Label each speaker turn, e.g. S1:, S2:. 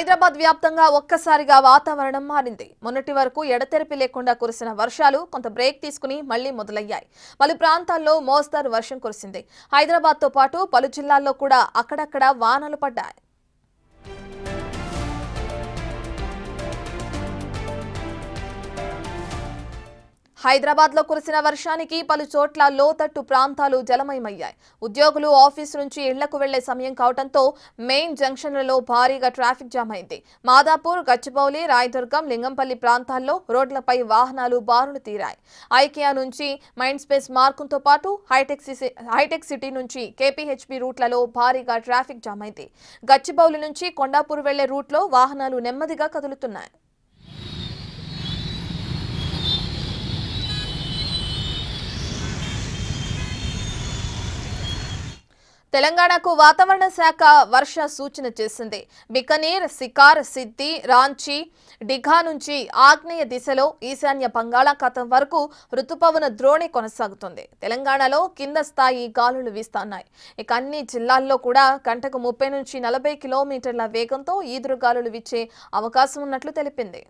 S1: హైదరాబాద్ వ్యాప్తంగా ఒక్కసారిగా వాతావరణం మారింది. మొన్నటి వరకు ఎడతెరిపి లేకుండా కురిసిన వర్షాలు కొంత బ్రేక్ తీసుకుని మళ్లీ మొదలయ్యాయి. పలు ప్రాంతాల్లో మోస్తరు వర్షం కురిసింది. హైదరాబాద్ తో పాటు పలు జిల్లాల్లో కూడా అక్కడక్కడ వానలు పడ్డాయి. హైదరాబాద్ లో కురిసిన వర్షానికి పలు చోట్ల లోతట్టు ప్రాంతాలు జలమయమయ్యాయి. ఉద్యోగులు ఆఫీసు నుంచి ఇళ్లకు వెళ్లే సమయం కావడంతో మెయిన్ జంక్షన్లలో భారీగా ట్రాఫిక్ జామ్ అయింది. మాదాపూర్, గచ్చిబౌలి, రాయదుర్గం, లింగంపల్లి ప్రాంతాల్లో రోడ్లపై వాహనాలు బారులు తీరాయి. ఐకియా నుంచి మైండ్ స్పేస్ మార్గంతో పాటు హైటెక్ సిటీ నుంచి కేపీహెచ్బీ రూట్లలో భారీగా ట్రాఫిక్ జామ్ అయింది. గచ్చిబౌలి నుంచి కొండాపూర్ వెళ్లే రూట్లో వాహనాలు నెమ్మదిగా కదులుతున్నాయి. తెలంగాణకు వాతావరణ శాఖ వర్ష సూచన చేసింది. బికనీర్, సికార్, సిద్ది, రాంచీ, డిఘా నుంచి ఆగ్నేయ దిశలో ఈశాన్య బంగాళాఖాతం వరకు రుతుపవన ద్రోణి కొనసాగుతుంది. తెలంగాణలో కింద స్థాయి గాలులు వీస్తున్నాయి. ఇక అన్ని జిల్లాల్లో కూడా గంటకు 30 నుంచి 40 కిలోమీటర్ల వేగంతో ఈదురుగాలులు వీచే అవకాశం ఉన్నట్లు తెలిపింది.